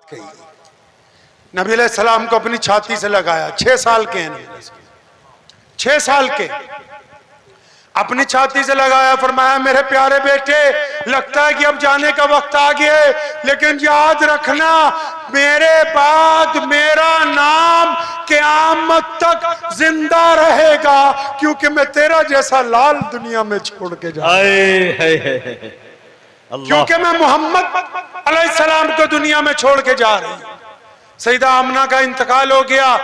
कही। नबी अलैहि सलाम को अपनी छाती से लगाया। 6 साल के हैं नबी, 6 साल के, अपनी छाती से लगाया। फरमाया मेरे प्यारे बेटे, लगता है कि अब जाने का वक्त आ गया है, लेकिन याद रखना मेरे बाद मेरा नाम क़यामत तक जिंदा रहेगा, क्योंकि मैं तेरा जैसा लाल दुनिया में छोड़ के जा रहा हूं, क्योंकि मैं मोहम्मद अलैहिस्सलाम को दुनिया में छोड़ के जा रही हूं। सईदा आमना का इंतकाल हो गया।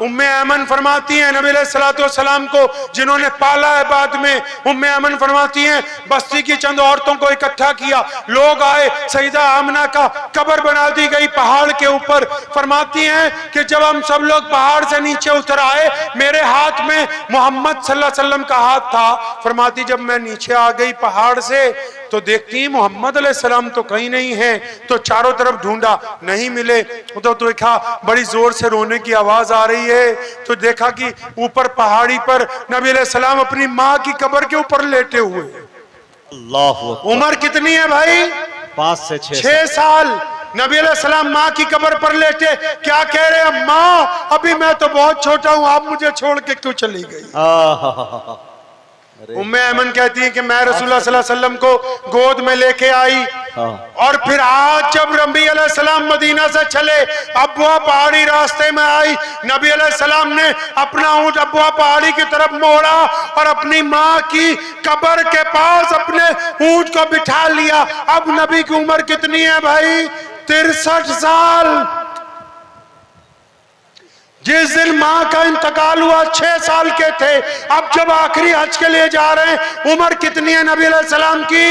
उम्मे ऐमन फरमाती हैं नबी अलैहिस्सलाम को जिन्होंने पाला है बाद में, उम्मे ऐमन फरमाती हैं बस्ती की चंद औरतों को इकट्ठा किया, लोग आए, सईदा आमना का कब्र बना दी गई पहाड़ के ऊपर। फरमाती हैं कि जब हम सब लोग पहाड़ से नीचे उतर आए, मेरे हाथ में मोहम्मद सल्लल्लाहु अलैहि वसल्लम का हाथ था। फरमाती जब मैं नीचे आ गई पहाड़ से तो देखती मोहम्मद अलैहिस्सलाम तो कहीं नहीं है, तो चारों तरफ ढूंढा, नहीं मिले। तो देखा बड़ी जोर से रोने की आवाज आ रही है, तो देखा कि ऊपर पहाड़ी पर नबी अलैहिस्सलाम अपनी माँ की कब्र के ऊपर लेटे हुए। अल्लाह, उम्र कितनी है भाई? 5 से 6 साल। नबी अलैहिस्सलाम माँ की कब्र पर लेटे, क्या कह रहे हैं? माँ अभी मैं तो बहुत छोटा हूँ, आप मुझे छोड़ के क्यों चली गई? उम्मे ऐमन कहती है कि मैं रसूलुल्लाह सल्लल्लाहु अलैहि वसल्लम को गोद में लेके आई, और फिर आज जब नबी अलैहिस्सलाम मदीना से चले, अबुआ पहाड़ी रास्ते में आई, नबी अलैहिस्सलाम ने अपना ऊंट अबुआ पहाड़ी की तरफ मोड़ा और अपनी माँ की कब्र के पास अपने ऊंट को बिठा लिया। अब नबी की उम्र कितनी है भाई? 63 साल। जिस दिन माँ का इंतकाल हुआ 6 साल के थे। अब जब आखिरी हज के लिए जा रहे हैं, उम्र कितनी है नबी अलैहि सलाम की?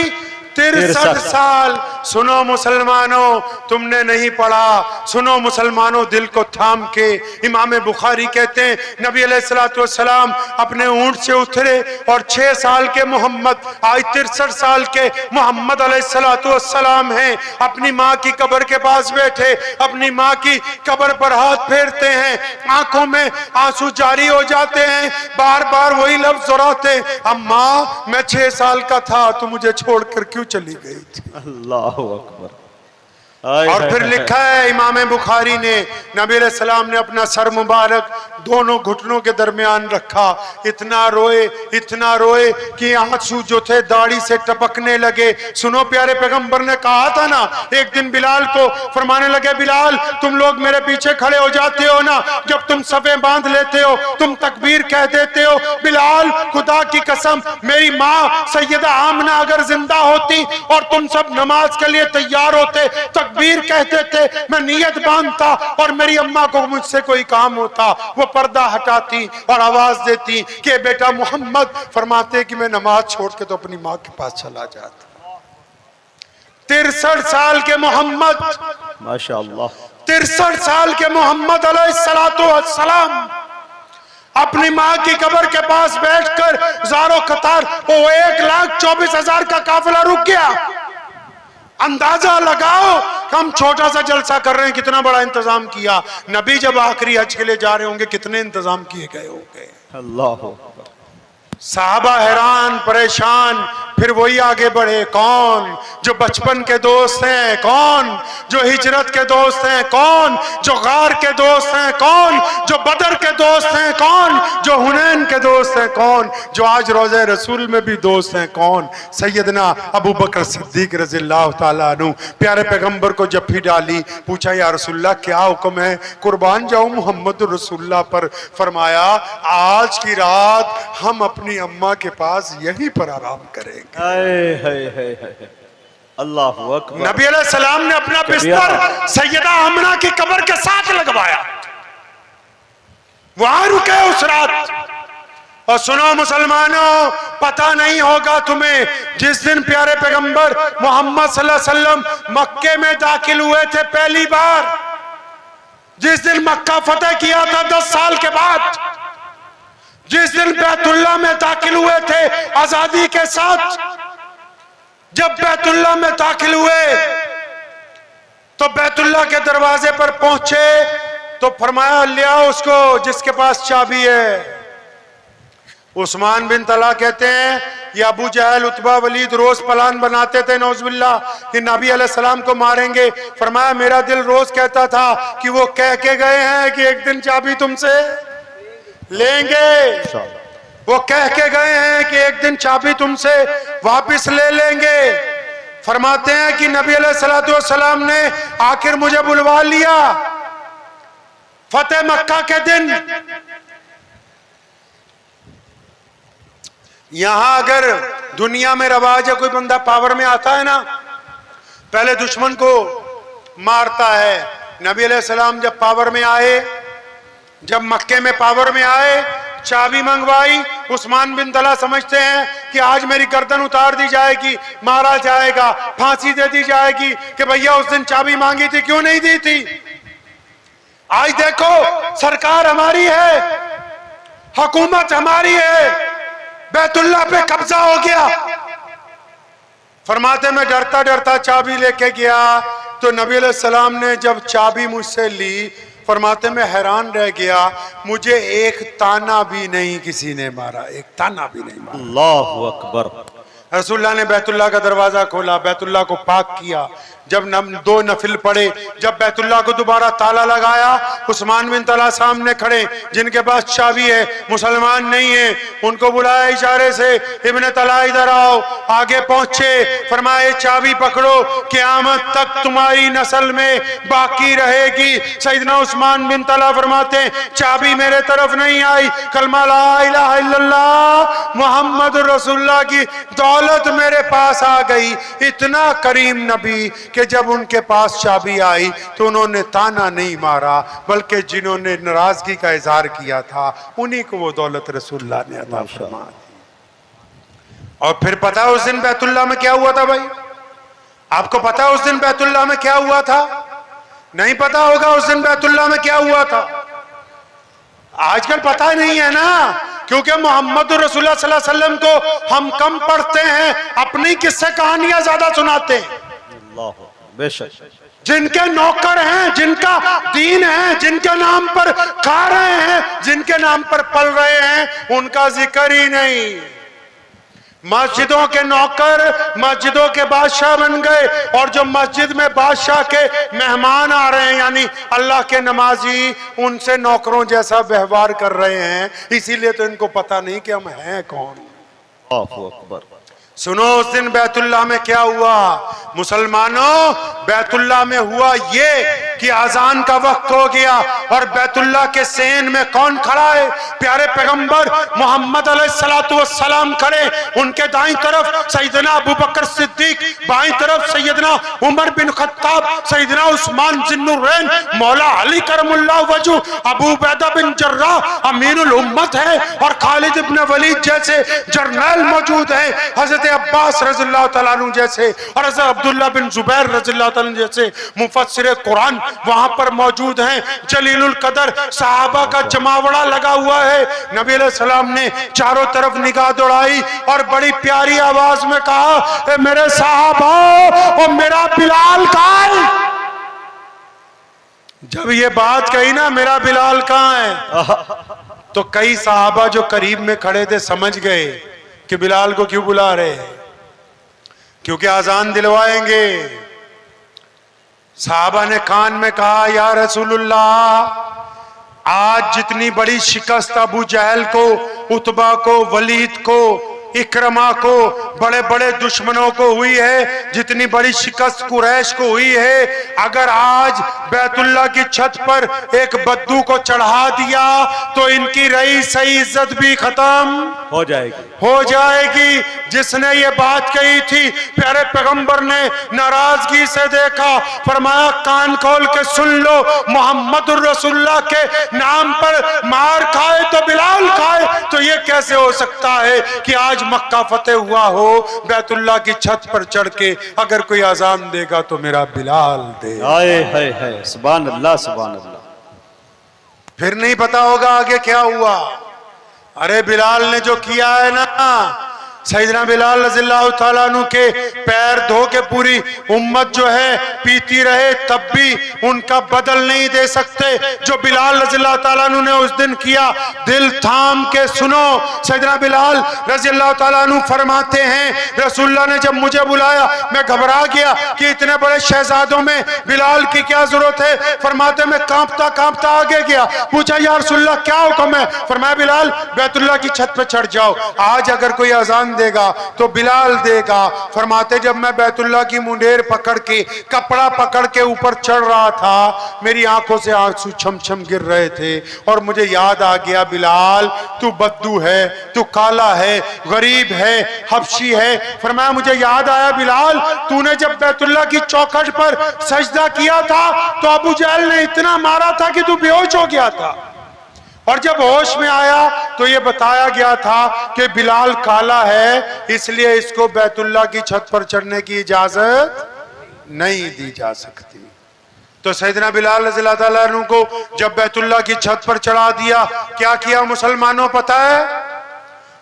63 साल। सुनो मुसलमानों, तुमने नहीं पढ़ा, सुनो मुसलमानों दिल को थाम के। इमाम बुखारी कहते हैं नबी अलैहिस्सलाम अपने ऊंट से उतरे और 6 साल के मोहम्मद, आज 63 साल के मोहम्मद अलैहिस्सलाम हैं, अपनी माँ की कब्र के पास बैठे, अपनी माँ की कब्र पर हाथ फेरते हैं, आंखों में आंसू जारी हो जाते हैं, बार बार वही लफ्ज दोहराते, अम्मा मैं 6 साल का था, तू मुझे छोड़कर क्यों चली गई थी? अल्लाह अकबर। और फिर लिखा है इमाम बुखारी ने, नबी अलैहि सलाम ने अपना सर मुबारक दोनों घुटनों के दरमियान रखा, इतना रोए कि आंसू जो थे दाढ़ी से टपकने लगे। सुनो प्यारे पैगंबर ने कहा था ना, एक दिन बिलाल को फरमाने लगे, बिलाल तुम लोग मेरे पीछे खड़े हो जाते हो ना, जब तुम सफे बांध लेते हो, तुम तकबीर कह देते हो। बिलाल खुदा की कसम, मेरी माँ सैयदा आमना अगर जिंदा होती और तुम सब नमाज के लिए तैयार होते, तकबीर कहते थे, मैं नियत बांधता, और मेरी अम्मा को मुझसे कोई काम होता, वो पर्दा हटाती और आवाज देती कि बेटा मोहम्मद, फरमाते कि मैं नमाज छोड़ के तो अपनी माँ के पास चला जाता। 63 साल के मोहम्मद, माशाअल्लाह, 63 साल के मोहम्मद अलैहिस्सलाम अपनी माँ की कब्र के पास बैठकर ज़ारो कतार, वो 1,24,000 का काफिला रुक गया। अंदाजा लगाओ, हम छोटा सा जलसा कर रहे हैं, कितना बड़ा इंतजाम किया। नबी जब आखिरी हज के लिए जा रहे होंगे, कितने इंतजाम किए गए होंगे। अल्लाह। साहबा हैरान परेशान, फिर वही आगे बढ़े, कौन जो बचपन के दोस्त हैं, कौन जो हिजरत के दोस्त हैं, कौन जो गार के दोस्त हैं, कौन जो बदर के दोस्त हैं, कौन जो हुनैन के दोस्त हैं, कौन जो आज रोज़े रसूल में भी दोस्त हैं, कौन? सैयदना अबू बकर सिद्दीक रज़ियल्लाहु ताला अन्हु प्यारे पैगंबर को जफ्फी डाली, पूछा या रसूलल्लाह क्या हुक्म है, कुर्बान जाऊं मोहम्मद रसूलुल्लाह पर। फरमाया आज की रात हम अपनी अम्मा के पास यहीं पर आराम करेंगे। अल्लाह अकबर। नबी अलैहि सलाम ने अपना बिस्तर सैयदा आमना की कब्र के साथ लगवाया, वहां रुके उस रात। और सुनो मुसलमानों, पता नहीं होगा तुम्हें, जिस दिन प्यारे पैगंबर मोहम्मद सल्लल्लाहु अलैहि वसल्लम मक्के में दाखिल हुए थे पहली बार, जिस दिन मक्का फतेह किया था 10 साल के बाद, जिस दिन बैतुल्लाह में दाखिल हुए थे आजादी के साथ, जब बैतुल्लाह में दाखिल हुए तो बैतुल्लाह के दरवाजे पर पहुंचे तो फरमाया ले आओ उसको जिसके पास चाबी है। उस्मान बिन तला कहते हैं ये अबू जहल, उतबा, वलीद रोज प्लान बनाते थे नौजुबिल्लाह कि नबी अलैहिस्सलाम को मारेंगे। फरमाया मेरा दिल रोज कहता था कि वो कह के गए हैं कि एक दिन चाबी तुमसे लेंगे, वो कह के गए हैं कि एक दिन चाबी तुमसे वापस ले लेंगे। फरमाते हैं कि नबी अलैहिस्सलाम ने आखिर मुझे बुलवा लिया फतेह मक्का के दिन। यहां अगर दुनिया में रवाज है, कोई बंदा पावर में आता है ना, पहले दुश्मन को मारता है। नबी अलैहिस्सलाम जब पावर में आए, जब मक्के में पावर में आए, चाबी मंगवाई। उस्मान बिन तला समझते हैं कि आज मेरी गर्दन उतार दी जाएगी, मारा जाएगा, फांसी दे दी जाएगी कि भैया उस दिन चाबी मांगी थी, क्यों नहीं दी थी। आज देखो सरकार हमारी है, हुकूमत हमारी है, बैतुल्लाह पे कब्जा हो गया। फरमाते मैं डरता डरता चाबी लेके गया तो नबी अलैहिस्सलाम ने जब चाबी मुझसे ली, फरमाते मैं हैरान रह गया, मुझे एक ताना भी नहीं किसी ने मारा, एक ताना भी नहीं मारा। अल्लाहु अकबर। रसूलुल्लाह ने बैतुल्लाह का दरवाजा खोला, बैतुल्लाह को पाक किया, जब दो नफिल पड़े, जब बैतुल्लाह को दोबारा ताला लगाया, उस्मान बिन तला सामने खड़े, जिनके पास चाबी है, मुसलमान नहीं है, उनको बुलाया इशारे से, इब्ने तला इधर आओ। आगे पहुंचे, फरमाए चाबी पकड़ो, क़यामत तक तुम्हारी नस्ल में बाकी रहेगी। सैयदना उस्मान बिन तला फरमाते चाबी मेरे तरफ नहीं आई, कलमा ला इलाहा इल्लल्लाह मुहम्मद रसूलुल्लाह की दौलत मेरे पास आ गई। इतना करीम नबी कि जब उनके पास चाबी आई तो उन्होंने ताना नहीं मारा, बल्कि जिन्होंने नाराजगी का इजहार किया था उन्हीं को वो दौलत रसूलुल्लाह ने अता फरमा दी। और फिर पता है उस दिन बैतुल्लाह में क्या हुआ था भाई? आपको पता है उस दिन बैतुल्लाह में क्या हुआ था? नहीं पता होगा उस दिन बैतुल्लाह में क्या हुआ था। आजकल पता नहीं है ना, क्योंकि मोहम्मद रसूलुल्लाह सल्लल्लाहु अलैहि वसल्लम को हम कम पढ़ते हैं, अपनी किस्से कहानियां ज्यादा सुनाते हैं। बेशक जिनके नौकर हैं, जिनका दीन है, जिनके नाम पर खा रहे हैं, जिनके नाम पर पल रहे हैं, उनका जिक्र ही नहीं। मस्जिदों के नौकर मस्जिदों के बादशाह बन गए, और जो मस्जिद में बादशाह के मेहमान आ रहे हैं, यानी अल्लाह के नमाजी, उनसे नौकरों जैसा व्यवहार कर रहे हैं। इसीलिए तो इनको पता नहीं कि हम हैं कौन। अल्लाहु अकबर। सुनो उस दिन बैतुल्लाह में क्या हुआ मुसलमानों। बैतुल्लाह में हुआ ये कि अजान का वक्त हो गया, और बैतुल्लाह के सेन में कौन खड़ा है? प्यारे पैगंबर मोहम्मद अलैहिस्सलातु वस्सलाम खड़े, उनके दाईं तरफ सैयदना अबू बकर सिद्दीक, बाईं तरफ सैयदना उमर बिन खत्ताब, सैयदना उस्मान जिन्नुरैन, मौला अली करमुल्लाह वजह, अबू उबैदा बिन जर्राह अमीरुल उम्मत है, और खालिद इब्न वलीद जैसे जर्नैल मौजूद है, हजरत अब्बास रज़ियल्लाहु तआला अन्हु जैसे, और हज़रत अब्दुल्लाह बिन जुबैर रज़ियल्लाहु तआला अन्हु जैसे मुफस्सिर कुरान वहां पर मौजूद हैं। जलीलुल कदर सहाबा का जमावड़ा लगा हुआ है। नबी अलैहि सलाम ने चारों तरफ निगाह दौड़ाई और बड़ी प्यारी आवाज में कहा, ए मेरे सहाबा, ओ मेरा बिलाल कहाँ है? जब ये बात कही ना, मेरा बिलाल कहाँ है, तो कई सहाबा जो करीब में खड़े थे समझ गए कि बिलाल को क्यों बुला रहे हैं, क्योंकि आजान दिलवाएंगे। साहबा ने कान में कहा, या रसूलुल्लाह, आज जितनी बड़ी शिकस्त अबू जहल को, उतबा को, वलीद को, इकरमा को, बड़े बड़े दुश्मनों को हुई है, जितनी बड़ी शिकस्त कुरैश को हुई है, अगर आज बैतुल्लाह की छत पर एक बद्दू को चढ़ा दिया तो इनकी रही सही इज्जत भी खत्म हो जाएगी, हो जाएगी। जिसने ये बात कही थी, प्यारे पैगंबर ने नाराजगी से देखा, फरमाया कान खोल के सुन लो, मोहम्मद रसूलुल्लाह के नाम पर मार खाए तो बिलाल खाए, तो ये कैसे हो सकता है कि आज मक्का फतेह हुआ हो, बैतुल्लाह की छत पर चढ़ के अगर कोई आजान देगा तो मेरा बिलाल दे। आए है सुभान अल्लाह, सुभान अल्लाह। फिर नहीं पता होगा आगे क्या हुआ। अरे बिलाल ने जो किया है ना, सैयदना बिलाल रज़ियल्लाहु ताला अन्हु के पैर धो के पूरी उम्मत जो है पीती रहे, तब भी उनका बदल नहीं दे सकते जो बिलाल रज़ियल्लाहु ताला अन्हु ने उस दिन किया। दिल थाम के सुनो, सैयदना बिलाल रज़ियल्लाहु ताला अन्हु फरमाते हैं, रसूलुल्लाह ने जब मुझे बुलाया मैं घबरा गया कि इतने बड़े शहजादों में बिलाल की क्या जरूरत है। फरमाते मैं कांपता कांपता आगे गया, पूछा या रसूलुल्लाह क्या हुक्म है। फरमाया बिलाल बैतुल्लाह की छत पे चढ़ जाओ, आज अगर कोई अजान देगा तो बिलाल देगा। फरमाते जब मैं बैतुल्लाह की मुंडेर पकड़ के कपड़ा पकड़ के ऊपर चढ़ रहा था, मेरी आंखों से आंसू छम छम गिर रहे थे और मुझे याद आ गया बिलाल तू बद्दू है, तू काला है, गरीब है, हबशी है। फरमाया मुझे याद आया बिलाल तूने जब बैतुल्लाह की चौखट पर सजदा किया था तो अबू जहल ने इतना मारा था कि तू बेहोश हो गया था, और जब होश में आया तो ये बताया गया था कि बिलाल काला है इसलिए इसको बैतुल्लाह की छत पर चढ़ने की इजाजत नहीं दी जा सकती। तो सैयदना बिलाल रज़ियल्लाहु ताला अन्हु को जब बैतुल्लाह की छत पर चढ़ा दिया, क्या किया मुसलमानों पता है?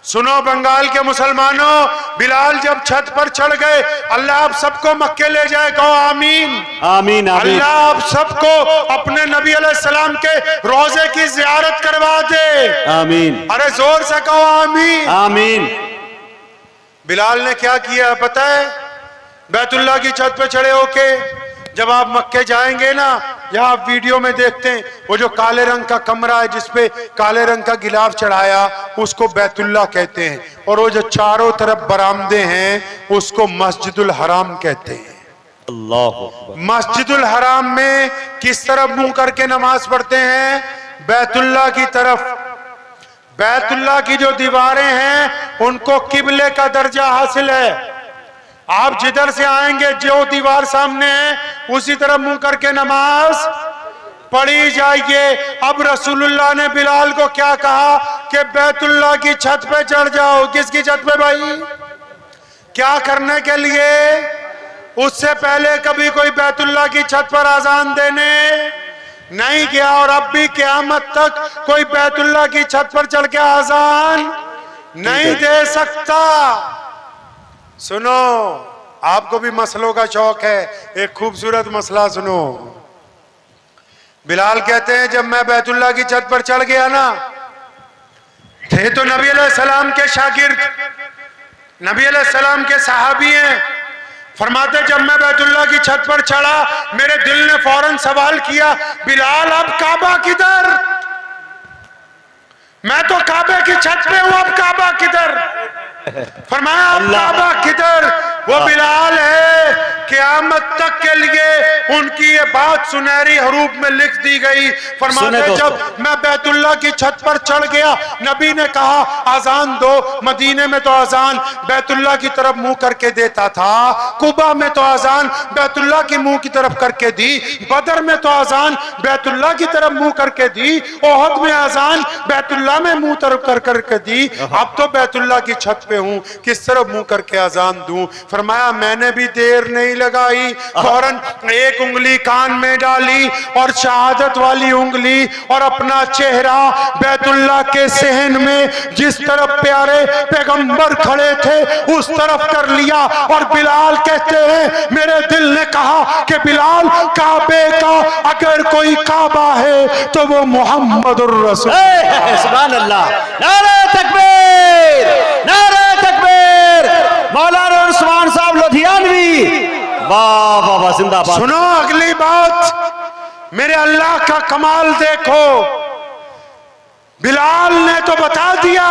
सुनो बंगाल के मुसलमानों, बिलाल जब छत पर चढ़ गए, अल्लाह आप सबको मक्के ले जाए, कहो आमीन आमीन आमीन। अल्लाह आप सबको अपने नबी अलैहिस्सलाम के रोजे की जियारत करवा दे, आमीन। अरे जोर से कहो आमीन आमीन। बिलाल ने क्या किया पता है? बैतुल्लाह की छत पे चढ़े होके जब आप मक्के जाएंगे ना, या आप वीडियो में देखते हैं वो जो काले रंग का कमरा है जिसपे काले रंग का गिलाफ चढ़ाया उसको बैतुल्लाह कहते हैं, और वो जो चारों तरफ बरामदे हैं उसको मस्जिदुल हराम कहते हैं। अल्लाह मस्जिदुल हराम में किस तरफ मुंह करके नमाज पढ़ते हैं? बैतुल्लाह की तरफ। बैतुल्लाह की जो दीवारें हैं उनको किबले का दर्जा हासिल है। आप जिधर से आएंगे जो दीवार सामने है उसी तरफ मुंह करके नमाज पढ़ी जाइए। अब रसूलुल्लाह ने बिलाल को क्या कहा कि बैतुल्लाह की छत पे चढ़ जाओ। किसकी छत पे भाई? क्या करने के लिए? उससे पहले कभी कोई बैतुल्लाह की छत पर अजान देने नहीं गया, और अब भी क़यामत तक कोई बैतुल्लाह की छत पर चढ़ के अजान नहीं दे सकता। सुनो, आपको भी मसलों का शौक है, एक खूबसूरत मसला सुनो। बिलाल कहते हैं जब मैं बैतुल्लाह की छत पर चढ़ गया ना, थे तो नबी अलैहिस्सलाम के शागिर्द, नबी अलैहिस्सलाम के सहाबी हैं। फरमाते जब मैं बैतुल्लाह की छत पर चढ़ा मेरे दिल ने फौरन सवाल किया, बिलाल अब काबा किधर? मैं तो काबे की छत पे हूं, अब काबा किधर? फरमाया अब काबा किधर? वो बिलाल है, क़यामत तक के लिए उनकी ये बात सुनहरी हरूफ में लिख दी गई। फरमाते जब मैं बैतुल्लाह की छत पर चढ़ गया, नबी ने कहा अजान दो। मदीने में तो अजान बैतुल्लाह की तरफ मुंह करके देता था, कुबा में तो अजान बैतुल्लाह की मुंह की तरफ करके दी, बदर में तो अजान बैतुल्लाह की तरफ मुंह करके दी, ओहद में अजान बैतुल्लाह में मुंह तरफ कर करके दी। अब तो बैतुल्लाह की छत पे हूं, किस तरफ मुंह करके अजान दूं? फरमाया मैंने भी देर नहीं लगाई, फौरन एक उंगली कान में डाली और शहादत वाली उंगली और अपना चेहरा बैतुल्लाह के सहन में जिस तरफ प्यारे पैगंबर खड़े थे उस तरफ कर लिया। और बिलाल कहते हैं मेरे दिल ने कहा कि बिलाल काबे का अगर कोई काबा है तो वो मोहम्मदुर रसूल। सुभान अल्लाह, नारे तकबीर, नारे तकबीर। मौलाना उस्मान साहब लुधियानवी, वाह वाह वाह, जिंदाबाद। सुनो अगली बात, मेरे अल्लाह का कमाल देखो। बिलाल ने तो बता दिया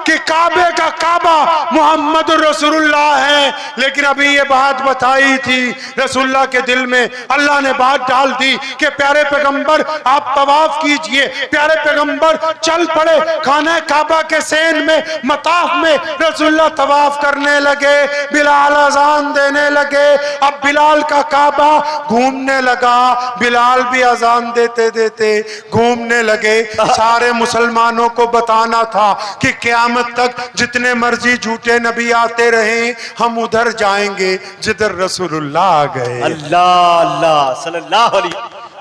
कि काबे का काबा मोहम्मद रसूलुल्लाह है, लेकिन अभी ये बात बताई थी रसूलुल्लाह के दिल में अल्लाह ने बात डाल दी कि प्यारे पैगंबर आप तवाफ कीजिए। प्यारे पैगंबर चल पड़े खाना काबा के सेन में, मताफ में रसूलुल्लाह तवाफ करने लगे, बिलाल अजान देने लगे। अब बिलाल का काबा घूमने लगा, बिलाल भी अजान देते देते घूमने लगे। सारे मुसलमानों को बताना था कि क़यामत तक जितने मर्जी झूठे नबी आते रहे हम उधर जाएंगे जिधर रसूलुल्लाह आ गए। अल्लाह अल्लाह सल्लल्लाहु अलैहि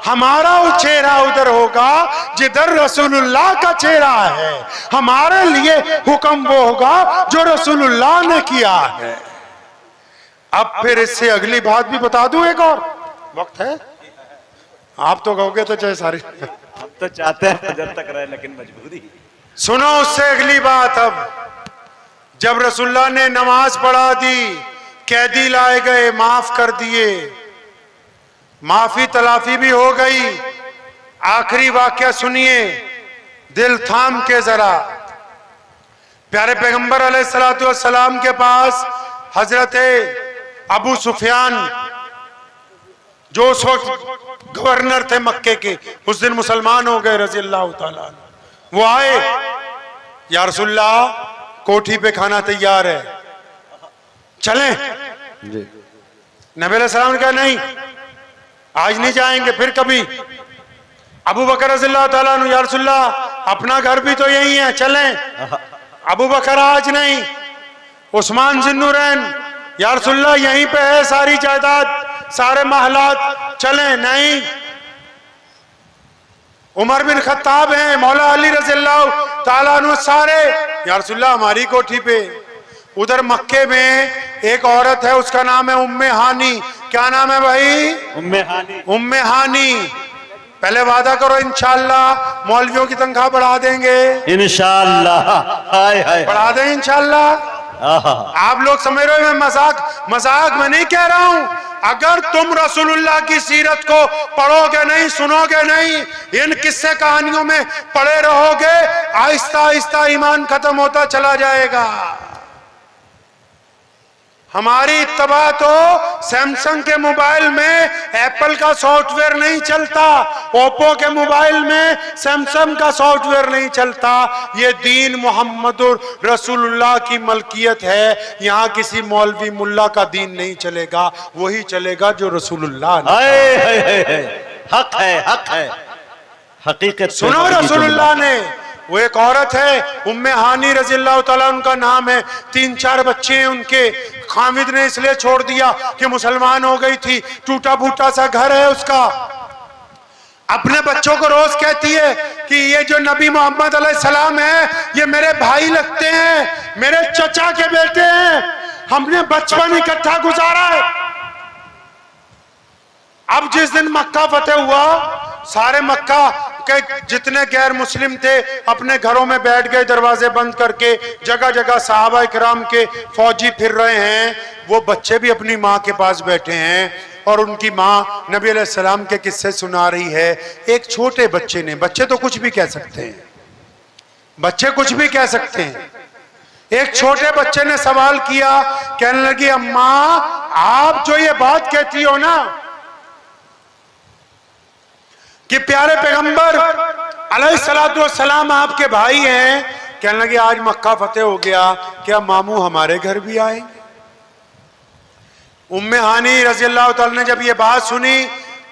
हमारा वो चेहरा उधर होगा जिधर रसूलुल्लाह का चेहरा है। हमारे लिए हुक्म वो होगा जो रसूलुल्लाह ने किया है। अब फिर इससे अगली बात भी बता दूं, एक और वक्त है, आप तो कहोगे तो चाहे सारी, हम तो चाहते हैं फजर तक रहे लेकिन मजबूरी। सुनो उससे अगली बात। अब जब रसूलुल्लाह ने नमाज पढ़ा दी, कैदी लाए गए, माफ कर दिए, माफी तलाफी भी हो गई, आखिरी वाक्या सुनिए, दिल थाम के जरा। प्यारे पैगंबर अलैहिस्सलातु वस्सलाम के पास हजरत अबू सुफियान, जो उस वक्त गवर्नर थे मक्के के, उस दिन मुसलमान हो गए रज़ी अल्लाह तआला अन्हु। वो आए, या रसूलल्लाह कोठी पे खाना तैयार है, चलें? नबी अलैहि सलाम ने कहा नहीं, आज नहीं जाएंगे, फिर कभी। अबू बकर रज़ी अल्लाह तआला अन्हु, या रसूलल्लाह अपना घर भी तो यही है, चलें? अबू बकर आज नहीं। उस्मान ज़ुन्नुरैन, या रसूलल्लाह यहीं पे है सारी जायदाद, सारे महलात, चलें? नहीं। उमर बिन खत्ताब हैं, मौला अली रज़ी अल्लाह तआला अन्हु, सारे, या रसूलल्लाह हमारी कोठी पे। उधर मक्के में एक औरत है, उसका नाम है उम्मे हानी। क्या नाम है भाई? उम्मे हानी। उम्मे हानी। पहले वादा करो इंशाअल्लाह मौलवियों की तनख्वाह बढ़ा देंगे, इंशाअल्लाह। हाय हाय, बढ़ा देंगे इंशाअल्लाह। आप लोग समझ रहे हो, मैं मजाक में नहीं कह रहा हूं। अगर तुम रसूलुल्लाह की सीरत को पढ़ोगे नहीं, सुनोगे नहीं, इन किस्से कहानियों में पड़े रहोगे, आहिस्ता आहिस्ता ईमान खत्म होता चला जाएगा। हमारी इत्तबा तो सैमसंग के मोबाइल में एप्पल का सॉफ्टवेयर नहीं चलता, ओप्पो के मोबाइल में सैमसंग का सॉफ्टवेयर नहीं चलता। ये दीन मोहम्मदुर रसूलुल्लाह की मलकियत है। यहाँ किसी मौलवी मुल्ला का दीन नहीं चलेगा, वही चलेगा जो रसूलुल्लाह ने। हक है, हक है, हकीकत। सुनो, रसूलुल्लाह ने, वो एक औरत है उम्मे हानी रज़ी अल्लाह तआला, उनका नाम है, 3-4 बच्चे हैं उनके। खामिद ने इसलिए छोड़ दिया कि मुसलमान हो गई थी, टूटा फूटा सा घर है उसका। अपने बच्चों को रोज कहती है कि ये जो नबी मोहम्मद अलैहिस्सलाम है, ये मेरे भाई लगते हैं, मेरे चचा के बेटे हैं, हमने बचपन इकट्ठा गुजारा है। अब जिस दिन मक्का फतेह हुआ, सारे मक्का के जितने गैर मुस्लिम थे अपने घरों में बैठ गए, दरवाजे बंद करके। जगह जगह सहाबा इकराम के फौजी फिर रहे हैं, वो बच्चे भी अपनी माँ के पास बैठे हैं और उनकी माँ नबी अलैहिस्सलाम के किस्से सुना रही है। एक छोटे बच्चे ने, बच्चे तो कुछ भी कह सकते हैं, बच्चे कुछ भी कह सकते हैं, एक छोटे बच्चे ने सवाल किया, कहने लगी, अम्मा आप जो ये बात कहती हो ना कि प्यारे पैगंबर अलैहिस्सलातु वस्सलाम आपके भाई हैं, कहने लगे आज मक्का फतेह हो गया, क्या मामू हमारे घर भी आएंगे? उम्मे हानी रज़ी अल्लाह तआला ने जब ये बात सुनी,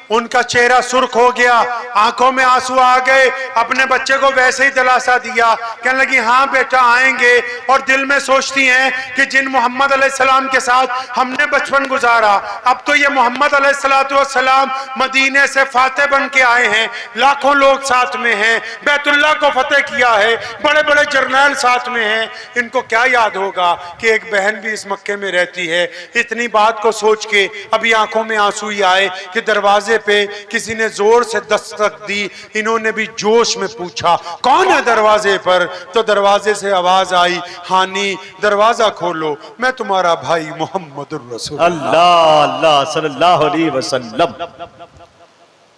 उनका चेहरा सुर्ख हो गया, आंखों में आंसू आ गए, अपने बच्चे को वैसे ही दिलासा दिया, कहने लगी हाँ बेटा आएंगे। और दिल में सोचती हैं कि जिन मोहम्मद अलैहिस्सलाम के साथ हमने बचपन गुजारा, अब तो ये मोहम्मद अलैहिस्सलातु वस्सलाम मदीने से फातेह बन के आए हैं, लाखों लोग साथ में हैं, बैतुल्लाह को फतेह किया है, बड़े बड़े जर्नैल साथ में हैं, इनको क्या याद होगा कि एक बहन भी इस मक्के में रहती है। इतनी बात को सोच के अभी आंखों में आंसू ही आए कि दरवाजे पे किसी ने जोर से दस्तक दी। इन्होंने भी जोश में पूछा कौन है दरवाजे पर, तो दरवाजे से आवाज आई, हानी दरवाजा खोलो, मैं तुम्हारा भाई मोहम्मदुर रसूल अल्लाह सल्लल्लाहु अलैहि वसल्लम।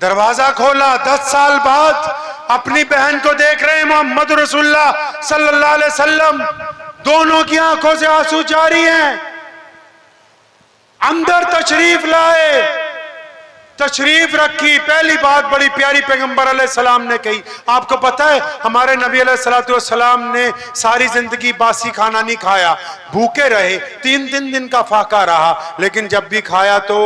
दरवाजा खोला, 10 साल बाद अपनी बहन को देख रहे हैं मोहम्मद रसूलुल्लाह सल्लल्लाहु अलैहि वसल्लम, दोनों की आंखों से आंसू जारी हैं। अंदर तशरीफ लाए, तशरीफ रखी, पहली बात बड़ी प्यारी पैगंबर अलैहिस्सलाम ने कही। आपको पता है हमारे नबी अलैहिस्सलातु वस्सलाम ने सारी जिंदगी बासी खाना नहीं खाया, भूखे रहे, 3-3 दिन का फाका रहा, लेकिन जब भी खाया तो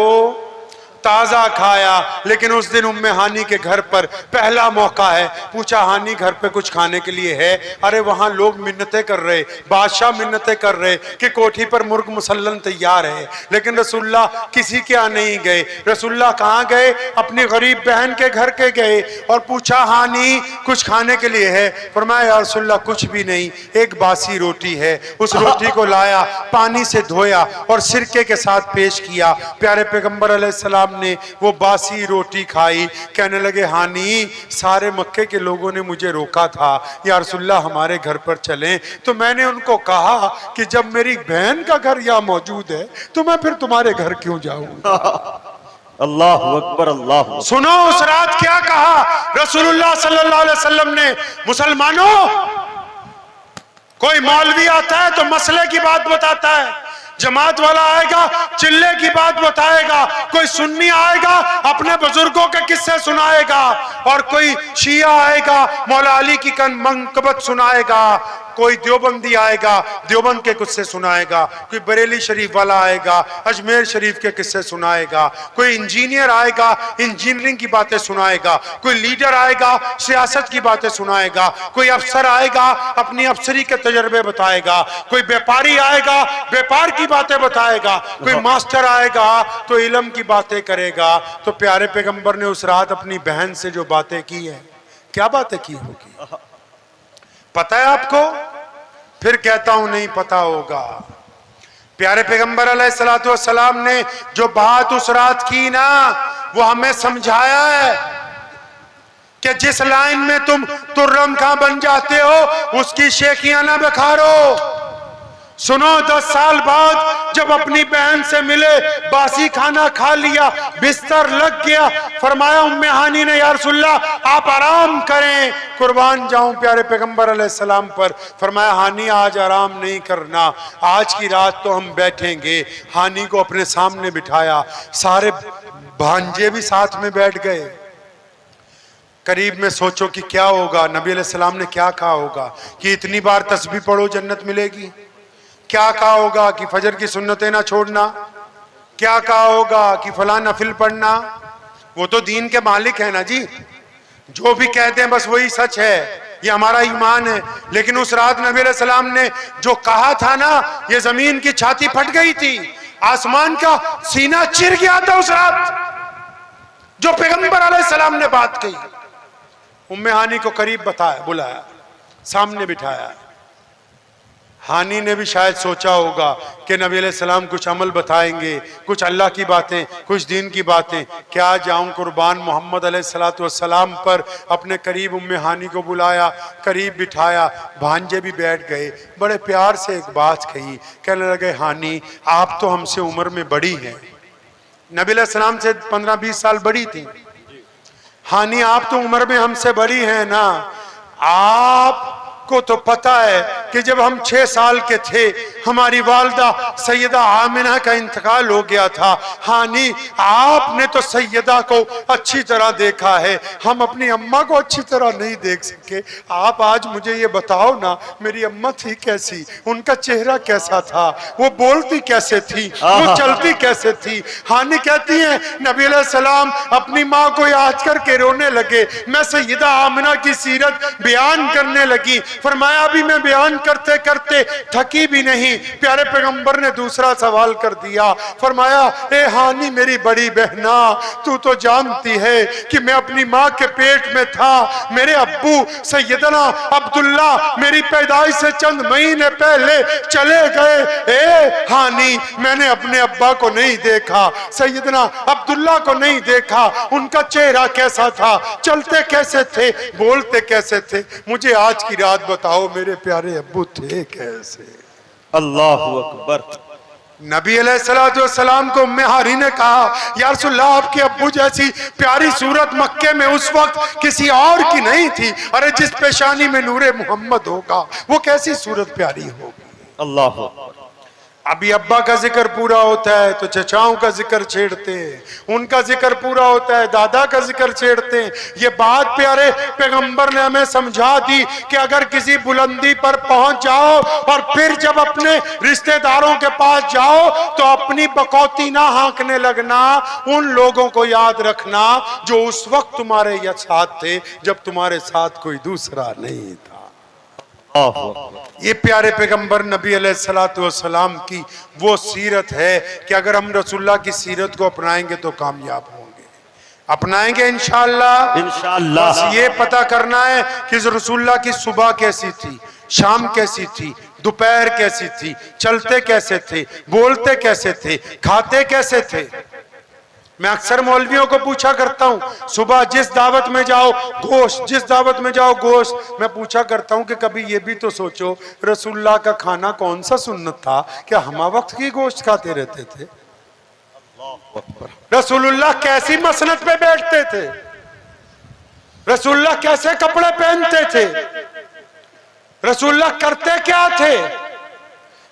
ताजा खाया। लेकिन उस दिन उम्मे हानी के घर पर पहला मौका है। पूछा हानी घर पे कुछ खाने के लिए है? अरे वहां लोग मिन्नतें कर रहे, बादशाह मिन्नतें कर रहे कि कोठी पर मुर्ग मुसल्लन तैयार है। लेकिन रसूलुल्लाह किसी के यहाँ नहीं गए। रसूलुल्लाह कहाँ गए? अपनी गरीब बहन के घर के गए और पूछा हानी कुछ खाने के लिए है? फरमाया या रसूलुल्लाह कुछ भी नहीं, एक बासी रोटी है। उस रोटी को लाया, पानी से धोया और सिरके के साथ पेश किया। प्यारे पैगंबर अलैहिस्सलाम ने वो बासी रोटी खाई। कहने लगे हानी सारे मक्के के लोगों ने मुझे रोका था या रसूलुल्लाह हमारे घर पर चलें, तो मैंने उनको कहा कि जब मेरी बहन का घर यहाँ मौजूद है तो मैं फिर तुम्हारे घर क्यों जाऊं? अल्लाह अकबर, अल्लाह। सुनो उस रात क्या कहा रसूलुल्लाह सल्लल्लाहु अलैहि वसल्लम ने, मुसलमानों कोई मौलवी आता है तो मसले की बात बताता है, जमात वाला आएगा चिल्ले की बात बताएगा, कोई सुन्नी आएगा अपने बुजुर्गों के किस्से सुनाएगा, और कोई शिया आएगा मौला अली की मनकबत सुनाएगा, कोई देवबंदी आएगा देवबंद के किस्से सुनाएगा, कोई बरेली शरीफ वाला आएगा अजमेर शरीफ के किस्से सुनाएगा, कोई इंजीनियर आएगा इंजीनियरिंग की बातें सुनाएगा, कोई लीडर आएगा सियासत की बातें सुनाएगा, कोई अफसर आएगा अपनी अफसरी के तजर्बे बताएगा, कोई व्यापारी आएगा व्यापार की बातें बताएगा, कोई मास्टर आएगा तो इल्म की बातें करेगा। तो प्यारे पैगंबर ने उस रात अपनी बहन से जो बातें की है, क्या बातें की होगी पता है आपको? फिर कहता हूं नहीं पता होगा। प्यारे पैगंबर अलैहिस्सलातु वस्सलाम ने जो बात उस रात की ना, वो हमें समझाया है कि जिस लाइन में तुम तुर्रम खां बन जाते हो उसकी शेखियां ना बखारो। सुनो 10 साल बाद जब अपनी बहन से मिले, बासी खाना खा लिया, बिस्तर लग गया, फरमाया उम्मे हानी ने या रसूलल्लाह आप आराम करें, कुर्बान जाऊं प्यारे पैगंबर अलैहिस्सलाम पर। फरमाया हानी आज आराम नहीं करना, आज की रात तो हम बैठेंगे। हानी को अपने सामने बिठाया, सारे भांजे भी साथ में बैठ गए। करीब में सोचो कि क्या होगा, नबी अलैहिस्सलाम ने क्या कहा होगा कि इतनी बार तस्बीह पढ़ो जन्नत मिलेगी? क्या कहा होगा कि फजर की सुन्नतें ना छोड़ना? क्या कहा होगा कि फला नफिल पढ़ना? वो तो दीन के मालिक है ना जी, जो भी कहते हैं बस वही सच है, ये हमारा ईमान है। लेकिन उस रात नबी अलैहिस्सलाम ने जो कहा था ना, ये जमीन की छाती फट गई थी, आसमान का सीना चिर गया था उस रात जो पैगंबर अलैहिस्सलाम ने बात कही। उम्मे हानी को करीब बुलाया, सामने बिठाया। हानी ने भी शायद सोचा होगा कि नबी अलैहिस्सलाम कुछ अमल बताएंगे, कुछ अल्लाह की बातें, कुछ दीन की बातें। क्या जाऊं कुर्बान मोहम्मद अलैहिस्सलातु वस्सलाम पर। अपने करीब उम्मे हानी को बुलाया, करीब बिठाया, भांजे भी बैठ गए। बड़े प्यार से एक बात कही, कहने लगे हानी आप तो हमसे उम्र में बड़ी हैं, नबी अलैहिस्सलाम से 15-20 साल बड़ी थी। हानी आप तो उम्र में हमसे बड़ी हैं ना, आपको तो पता है कि जब हम 6 साल के थे हमारी वालदा सैयदा आमिना का इंतकाल हो गया था। हानी आपने तो सैयदा को अच्छी तरह देखा है, हम अपनी अम्मा को अच्छी तरह नहीं देख सके। आप आज मुझे ये बताओ ना, मेरी अम्मा थी कैसी, उनका चेहरा कैसा था, वो बोलती कैसे थी, वो चलती कैसे थी? हानी कहती है नबी अलैहिस्सलाम अपनी माँ को याद करके रोने लगे। मैं सैयदा आमिना की सीरत बयान करने लगी। फरमाया अभी मैं बयान करते करते थकी भी नहीं। प्यारे पैगंबर ने दूसरा सवाल कर दिया, फरमाया ए हानी मेरी बड़ी बहना, तू तो जानती है कि मैं अपनी माँ के पेट में था, मेरे अब्बू सैयदना अब्दुल्ला मेरी पैदाइश से चंद महीने पहले चले गए। ए हानी मैंने अपने अब्बा को नहीं देखा, सैयदना अब्दुल्ला को नहीं देखा, उनका चेहरा कैसा था, चलते कैसे थे, बोलते कैसे थे, मुझे आज की रात बताओ मेरे प्यारे अब्बू थे कैसे? अल्लाह अकबर। नबी अलैहिस्सलाम को उम्मे हानी ने कहा या रसूलल्लाह आपके अब्बू जैसी प्यारी सूरत मक्के में उस वक्त किसी और की नहीं थी। अरे जिस पेशानी में नूरे मोहम्मद होगा वो कैसी सूरत प्यारी होगी? अल्लाह अकबर। अभी अब्बा का जिक्र पूरा होता है तो चचाओं का जिक्र छेड़ते हैं, उनका जिक्र पूरा होता है दादा का जिक्र छेड़ते हैं। ये बात प्यारे पैगंबर ने हमें समझा दी कि अगर किसी बुलंदी पर पहुंच जाओ और फिर जब अपने रिश्तेदारों के पास जाओ तो अपनी बकौती ना हाँकने लगना, उन लोगों को याद रखना जो उस वक्त तुम्हारे साथ थे जब तुम्हारे साथ कोई दूसरा नहीं था। ये प्यारे पैगंबर नबी अलैहिस्सलाम की वो सीरत है कि अगर हम रसूलुल्लाह की सीरत को अपनाएंगे तो कामयाब होंगे, अपनाएंगे इंशाअल्लाह। इंशाअल्लाह। बस ये पता करना है कि रसूलुल्लाह की सुबह कैसी थी, शाम कैसी थी, दोपहर कैसी थी, चलते कैसे थे, बोलते कैसे थे, खाते कैसे थे। मैं अक्सर मौलवियों को पूछा करता हूं, सुबह जिस दावत में जाओ गोश्त, जिस दावत में जाओ गोश्त। मैं पूछा करता हूं कि कभी ये भी तो सोचो रसूलुल्लाह का खाना कौन सा सुन्नत था, क्या हम वक्त की गोश्त खाते रहते थे? रसूलुल्लाह कैसी मसनद पे बैठते थे, रसूलुल्लाह कैसे कपड़े पहनते थे, रसूलुल्लाह करते क्या थे।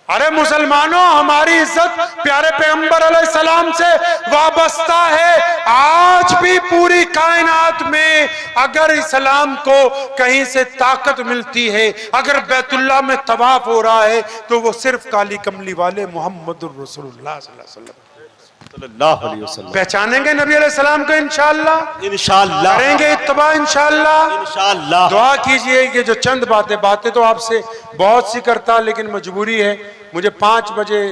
अरे मुसलमानों, हमारी इज्जत प्यारे पैगंबर अलैहिस्सलाम से वाबस्ता है। आज भी पूरी कायनात में अगर इस्लाम को कहीं से ताकत मिलती है, अगर बैतुल्लाह में तवाफ हो रहा है तो वो सिर्फ काली कमली वाले मोहम्मदुर रसूलुल्लाह सल्लल्लाहु अलैहि वसल्लम पहचानेंगे नबी अलैहिस्सलाम को इंशाअल्लाह, इंशाअल्लाह करेंगे इत्तबा इंशाअल्लाह। इंशाअल्लाह। दुआ कीजिए कि जो चंद बातें तो आपसे बहुत सी करता, लेकिन मजबूरी है, मुझे 5 बजे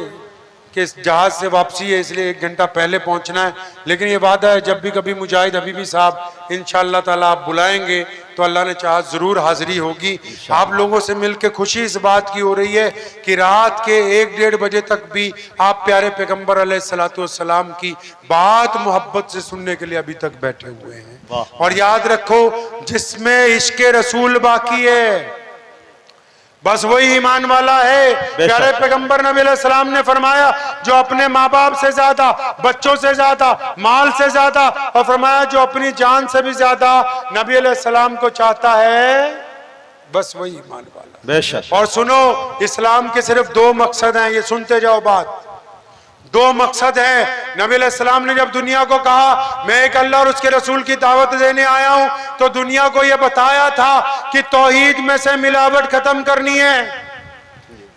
के जहाज से वापसी है, इसलिए 1 घंटा पहले पहुंचना है। लेकिन ये वादा है जब भी कभी मुजाहिद हबीबी साहब इंशाअल्लाह ताला आप बुलाएंगे तो अल्लाह ने चाहा जरूर हाजिरी होगी। आप लोगों से मिलकर खुशी इस बात की हो रही है कि रात के 1-1:30 बजे तक भी आप प्यारे पैगंबर अलैहिस्सलातु वस्सलाम की बात मोहब्बत से सुनने के लिए अभी तक बैठे हुए हैं। और याद रखो, जिसमें इश्क़ रसूल बाकी है बस वही ईमान वाला है। प्यारे पैगंबर नबी अलैहिस्सलाम ने फरमाया जो अपने माँ बाप से ज्यादा, बच्चों से ज्यादा, माल से ज्यादा, और फरमाया जो अपनी जान से भी ज्यादा नबी अलैहिस्सलाम को चाहता है, बस वही ईमान वाला। बेशक। और सुनो, इस्लाम के सिर्फ 2 मकसद हैं, ये सुनते जाओ बात। 2 मकसद है। नबी अलैहिस्सलाम ने जब दुनिया को कहा मैं एक अल्लाह और उसके रसूल की दावत देने आया हूं, तो दुनिया को यह बताया था कि तौहीद में से मिलावट खत्म करनी है।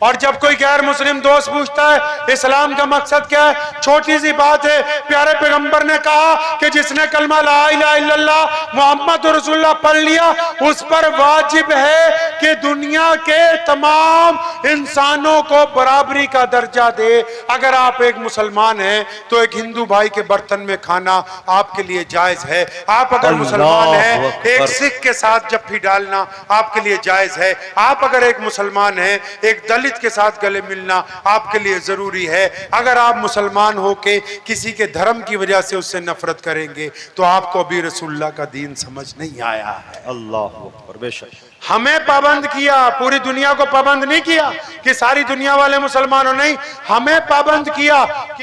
और जब कोई गैर मुस्लिम दोस्त पूछता है इस्लाम का मकसद क्या है, छोटी सी बात है, प्यारे पैगंबर ने कहा कि जिसने कलमा ला इलाहा इल्लल्लाह मुहम्मद रसूलुल्लाह पढ़ लिया, उस पर वाजिब है कि दुनिया के तमाम इंसानों को बराबरी का दर्जा दे। अगर आप एक मुसलमान हैं तो एक हिंदू भाई के बर्तन में खाना आपके लिए जायज है। आप अगर मुसलमान हैं, एक सिख के साथ जफ्फी डालना आपके लिए जायज है। आप अगर एक मुसलमान हैं, एक दलित के साथ गले मिलना आपके लिए जरूरी है। अगर आप मुसलमान होके किसी के धर्म की वजह से उससे नफरत करेंगे तो आपको अभी रसूलुल्लाह का दीन समझ नहीं आया है। अल्लाह अकबर। बेशक। हमें पाबंद किया, पूरी दुनिया को पाबंद नहीं किया कि सारी दुनिया वाले मुसलमानों, नहीं, हमें पाबंद किया।